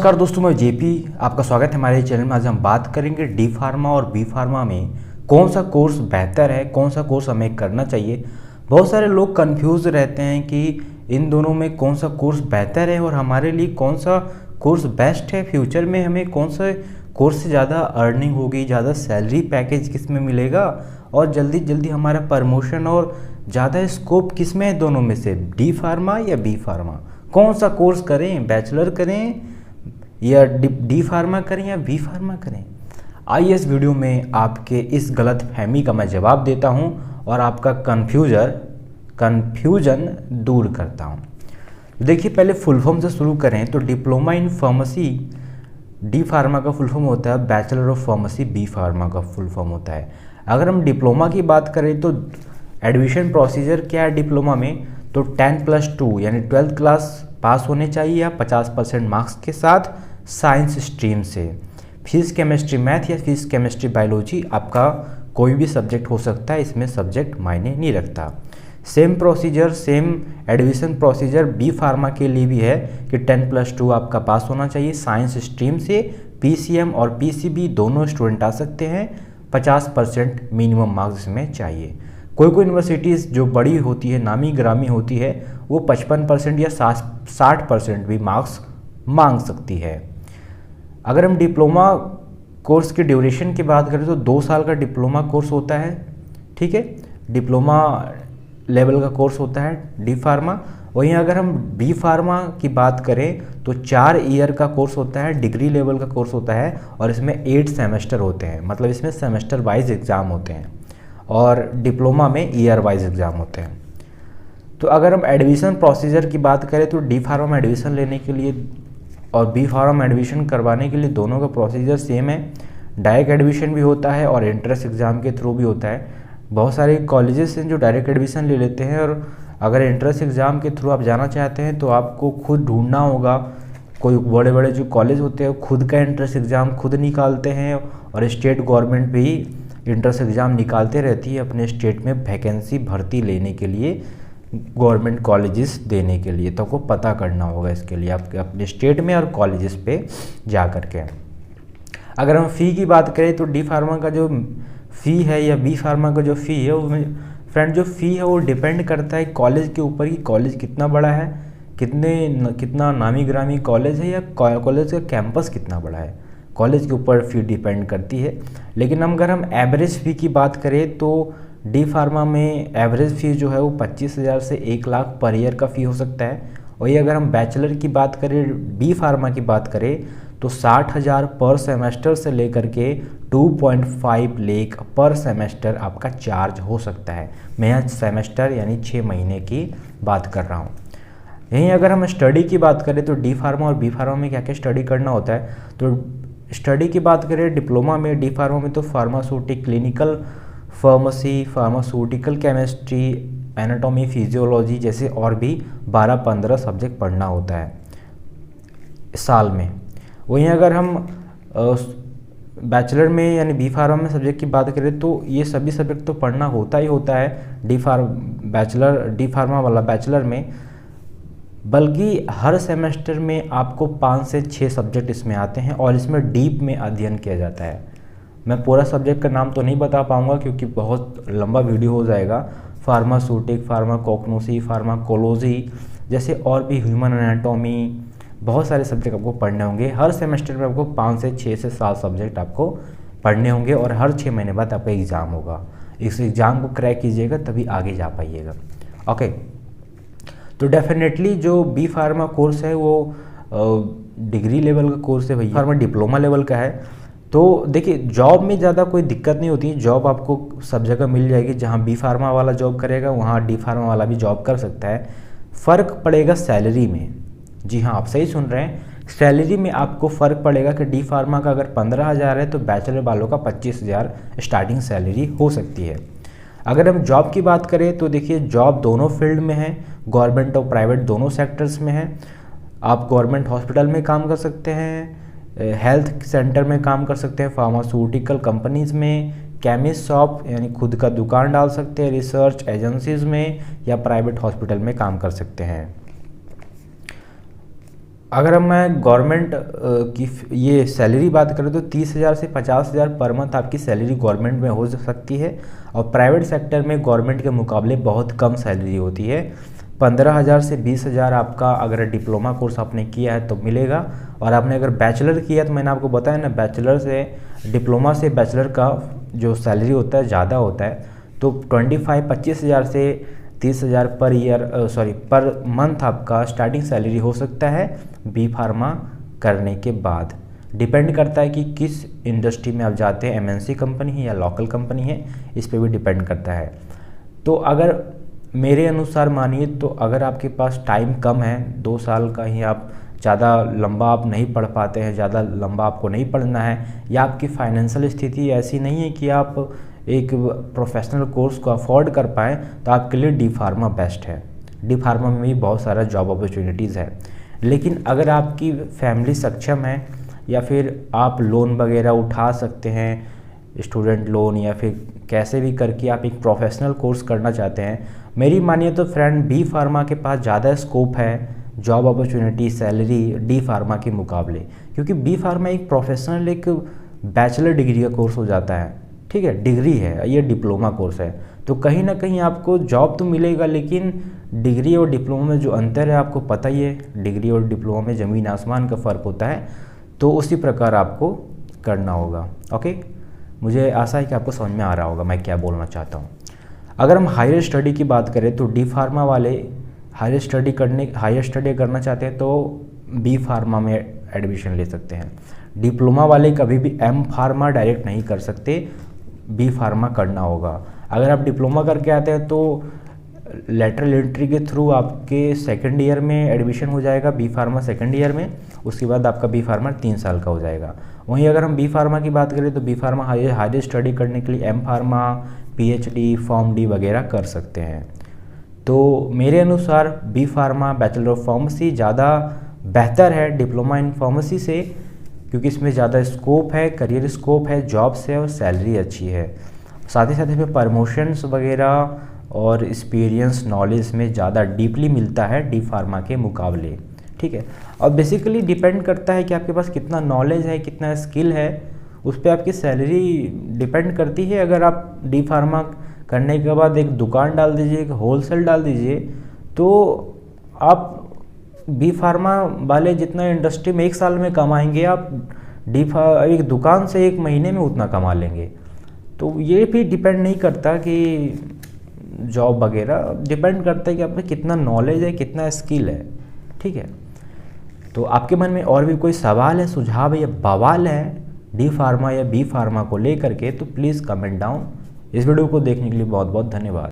नमस्कार दोस्तों, मैं जेपी। आपका स्वागत है हमारे चैनल में। आज हम बात करेंगे डी फार्मा और बी फार्मा में कौन सा कोर्स बेहतर है, कौन सा कोर्स हमें करना चाहिए। बहुत सारे लोग कंफ्यूज रहते हैं कि इन दोनों में कौन सा कोर्स बेहतर है और हमारे लिए कौन सा कोर्स बेस्ट है। फ्यूचर में हमें कौन सा कोर्स से ज़्यादा अर्निंग होगी, ज़्यादा सैलरी पैकेज किस में मिलेगा और जल्दी जल्दी हमारा प्रमोशन और ज़्यादा स्कोप किस में है। दोनों में से डी फार्मा या बी फार्मा, कौन सा कोर्स करें, बैचलर करें या डी फार्मा करें या बी फार्मा करें। आइए इस वीडियो में आपके इस गलत फहमी का मैं जवाब देता हूं और आपका कन्फ्यूजन दूर करता हूं। देखिए, पहले फुल फॉर्म से शुरू करें तो diploma in pharmacy D pharma का फुल फॉर्म होता है, bachelor of pharmacy B pharma का फुल फॉर्म होता है। अगर हम डिप्लोमा की बात करें तो एडमिशन प्रोसीजर क्या है डिप्लोमा में, तो 10+2 यानी 12th क्लास पास होने चाहिए या 50% मार्क्स के साथ साइंस स्ट्रीम से। फिजिक्स केमिस्ट्री मैथ या फिजिक्स केमिस्ट्री बायोलॉजी आपका कोई भी सब्जेक्ट हो सकता है, इसमें सब्जेक्ट मायने नहीं रखता। Same procedure, same admission procedure B pharma के लिए भी है कि 10+2 आपका पास होना चाहिए साइंस स्ट्रीम से। पीसीएम और पीसीबी दोनों स्टूडेंट आ सकते हैं, 50% मिनिमम मार्क्स इसमें चाहिए। कोई कोई यूनिवर्सिटीज़ जो बड़ी होती है, नामी ग्रामी होती है, वो 55% या 60% भी मार्क्स मांग सकती है। अगर हम डिप्लोमा कोर्स की ड्यूरेशन की बात करें तो 2 साल का डिप्लोमा कोर्स होता है, ठीक है, डिप्लोमा लेवल का कोर्स होता है डी फार्मा। वहीं अगर हम बी फार्मा की बात करें तो 4 ईयर का कोर्स होता है, डिग्री लेवल का कोर्स होता है और इसमें 8 सेमेस्टर होते हैं, मतलब इसमें सेमेस्टर वाइज एग्ज़ाम होते हैं और डिप्लोमा में ईयर वाइज एग्ज़ाम होते हैं। तो अगर हम एडमिशन प्रोसीजर की बात करें तो डी फार्मा में एडमिशन लेने के लिए और बी फार्मा में एडमिशन करवाने के लिए दोनों का प्रोसीजर सेम है। डायरेक्ट एडमिशन भी होता है और एंट्रेंस एग्ज़ाम के थ्रू भी होता है। बहुत सारे कॉलेजेस हैं जो डायरेक्ट एडमिशन ले लेते हैं और अगर एंट्रेंस एग्ज़ाम के थ्रू आप जाना चाहते हैं तो आपको खुद ढूंढना होगा। कोई बड़े बड़े जो कॉलेज होते हैं खुद का एंट्रेंस एग्ज़ाम खुद निकालते हैं और स्टेट गवर्नमेंट भी एंट्रेंस एग्ज़ाम निकालते रहती है अपने स्टेट में वैकेंसी भर्ती लेने के लिए, गवर्नमेंट कॉलेजेस देने के लिए। तो आपको पता करना होगा इसके लिए आपके अपने स्टेट में और कॉलेजेस पे जा कर के। अगर हम फ़ी की बात करें तो डी फार्मा का जो फ़ी है या बी फार्मा का जो फ़ी है वो फ्रेंड जो फ़ी है वो डिपेंड करता है कॉलेज के ऊपर कि कॉलेज कितना बड़ा है, कितना नामी ग्रामी कॉलेज है या कॉलेज का कैंपस कितना बड़ा है, कॉलेज के ऊपर फ़ी डिपेंड करती है। लेकिन अगर हम एवरेज फ़ी की बात करें तो डी फार्मा में एवरेज फ़ी जो है वो 25,000 से 1 लाख पर ईयर का फ़ी हो सकता है। वही अगर हम बैचलर की बात करें, बी फार्मा की बात करें तो 60,000 पर सेमेस्टर से लेकर के 2.5 लाख पर सेमेस्टर आपका चार्ज हो सकता है। मैं यहाँ सेमेस्टर यानी 6 महीने की बात कर रहा हूँ। यहीं अगर हम स्टडी की बात करें तो डी फार्मा और बी फार्मा में क्या क्या स्टडी करना होता है, तो स्टडी की बात करें डिप्लोमा में, डी फार्मा में तो pharmaceutic, clinical pharmacy, pharmaceutical chemistry, anatomy, physiology जैसे और भी 12-15 सब्जेक्ट पढ़ना होता है साल में। वहीं अगर हम बैचलर में यानी बी फार्मा में सब्जेक्ट की बात करें तो ये सभी सब्जेक्ट तो पढ़ना होता ही होता है डी फार्मा वाला बैचलर में, बल्कि हर सेमेस्टर में आपको 5 से 6 सब्जेक्ट इसमें आते हैं और इसमें डीप में अध्ययन किया जाता है। मैं पूरा सब्जेक्ट का नाम तो नहीं बता पाऊंगा क्योंकि बहुत लंबा वीडियो हो जाएगा। फार्मास्यूटिक, फार्माकोग्नोसी, फार्माकोलॉजी जैसे और भी ह्यूमन एनाटॉमी, बहुत सारे सब्जेक्ट आपको पढ़ने होंगे। हर सेमेस्टर में आपको 5 से 6 से 7 सब्जेक्ट आपको पढ़ने होंगे और हर 6 महीने बाद आपका एग्ज़ाम होगा। इस एग्ज़ाम को क्रैक कीजिएगा तभी आगे जा पाइएगा। ओके, तो डेफिनेटली जो बी फार्मा कोर्स है वो डिग्री लेवल का कोर्स है भैया, फार्मा डिप्लोमा लेवल का है। तो देखिए, जॉब में ज़्यादा कोई दिक्कत नहीं होती, जॉब आपको सब जगह मिल जाएगी। जहाँ बी फार्मा वाला जॉब करेगा वहाँ डी फार्मा वाला भी जॉब कर सकता है। फ़र्क पड़ेगा सैलरी में। जी हाँ, आप सही सुन रहे हैं, सैलरी में आपको फ़र्क पड़ेगा कि डी फार्मा का अगर 15,000 है तो बैचलर वालों का 25,000 स्टार्टिंग सैलरी हो सकती है। अगर हम जॉब की बात करें तो देखिए, जॉब दोनों फील्ड में है, गवर्नमेंट और प्राइवेट दोनों सेक्टर्स में है। आप गवर्नमेंट हॉस्पिटल में काम कर सकते हैं, हेल्थ सेंटर में काम कर सकते हैं, फार्मास्यूटिकल कंपनीज़ में, केमिस्ट शॉप यानी खुद का दुकान डाल सकते हैं, रिसर्च एजेंसीज़ में या प्राइवेट हॉस्पिटल में काम कर सकते हैं। अगर मैं गवर्नमेंट की ये सैलरी बात करें तो 30,000 से 50,000 पर मंथ आपकी सैलरी गवर्नमेंट में हो सकती है, और प्राइवेट सेक्टर में गवर्नमेंट के मुकाबले बहुत कम सैलरी होती है। 15,000 से 20,000 आपका अगर डिप्लोमा कोर्स आपने किया है तो मिलेगा, और आपने अगर बैचलर किया तो मैंने आपको बताया ना, बैचलर से डिप्लोमा से बैचलर का जो सैलरी होता है ज़्यादा होता है। तो 25,000 से 30,000 पर ईयर पर मंथ आपका स्टार्टिंग सैलरी हो सकता है बी फार्मा करने के बाद। डिपेंड करता है कि किस इंडस्ट्री में आप जाते हैं, एमएनसी कंपनी है या लोकल कंपनी है, इस पे भी डिपेंड करता है। तो अगर मेरे अनुसार मानिए तो अगर आपके पास टाइम कम है, 2 साल का ही, आप ज़्यादा लंबा आप नहीं पढ़ पाते हैं, ज़्यादा लंबा आपको नहीं पढ़ना है, या आपकी फाइनेंशियल स्थिति ऐसी नहीं है कि आप एक प्रोफेशनल कोर्स को अफोर्ड कर पाएँ, तो आपके लिए डी फार्मा बेस्ट है। डी फार्मा में भी बहुत सारा जॉब अपॉर्चुनिटीज़ है। लेकिन अगर आपकी फैमिली सक्षम है, या फिर आप लोन वगैरह उठा सकते हैं, स्टूडेंट लोन, या फिर कैसे भी करके आप एक प्रोफेशनल कोर्स करना चाहते हैं, मेरी मानिए तो फ्रेंड बी फार्मा के पास ज़्यादा स्कोप है job opportunity, salary D pharma के मुकाबले, क्योंकि बी फार्मा एक प्रोफेशनल, एक बैचलर डिग्री का कोर्स हो जाता है। ठीक है, डिग्री है, ये डिप्लोमा कोर्स है, तो कहीं ना कहीं आपको जॉब तो मिलेगा, लेकिन डिग्री और डिप्लोमा में जो अंतर है आपको पता ही है, डिग्री और डिप्लोमा में ज़मीन आसमान का फ़र्क होता है। तो उसी प्रकार आपको करना होगा। ओके, मुझे आशा है कि आपको समझ में आ रहा होगा मैं क्या बोलना चाहता हूँ। अगर हम हायर स्टडी की बात करें तो डी फार्मा वाले हायर स्टडी करना चाहते हैं तो बी फार्मा में एडमिशन ले सकते हैं। डिप्लोमा वाले कभी भी एम फार्मा डायरेक्ट नहीं कर सकते, बी फार्मा करना होगा। अगर आप डिप्लोमा करके आते हैं तो लेटरल एंट्री के थ्रू आपके सेकंड ईयर में एडमिशन हो जाएगा बी फार्मा सेकंड ईयर में, उसके बाद आपका बी फार्मा 3 साल का हो जाएगा। वहीं अगर हम बी फार्मा की बात करें तो बी फार्मा हायर स्टडी करने के लिए M pharma, PhD, pharm D वगैरह कर सकते हैं। तो मेरे अनुसार B pharma bachelor of pharmacy ज़्यादा बेहतर है डिप्लोमा इन फार्मेसी से, क्योंकि इसमें ज़्यादा स्कोप है, करियर स्कोप है, जॉब्स है और सैलरी अच्छी है। साथ ही साथ इसमें प्रमोशंस वगैरह और एक्सपीरियंस नॉलेज में ज़्यादा डीपली मिलता है डी फार्मा के मुकाबले। ठीक है, और बेसिकली डिपेंड करता है कि आपके पास कितना नॉलेज है, कितना स्किल है, उस पर आपकी सैलरी डिपेंड करती है। अगर आप डी फार्मा करने के बाद एक दुकान डाल दीजिए, एक होलसेल डाल दीजिए, तो आप बी फार्मा वाले जितना इंडस्ट्री में 1 साल में कमाएंगे, आप एक दुकान से 1 महीने में उतना कमा लेंगे। तो ये भी डिपेंड नहीं करता कि जॉब वगैरह, डिपेंड करता है कि आपका कितना नॉलेज है, कितना स्किल है। ठीक है, तो आपके मन में और भी कोई सवाल है, सुझाव है या बवाल है डी फार्मा या बी फार्मा को लेकर के, तो प्लीज़ कमेंट डाउन। इस वीडियो को देखने के लिए बहुत बहुत धन्यवाद।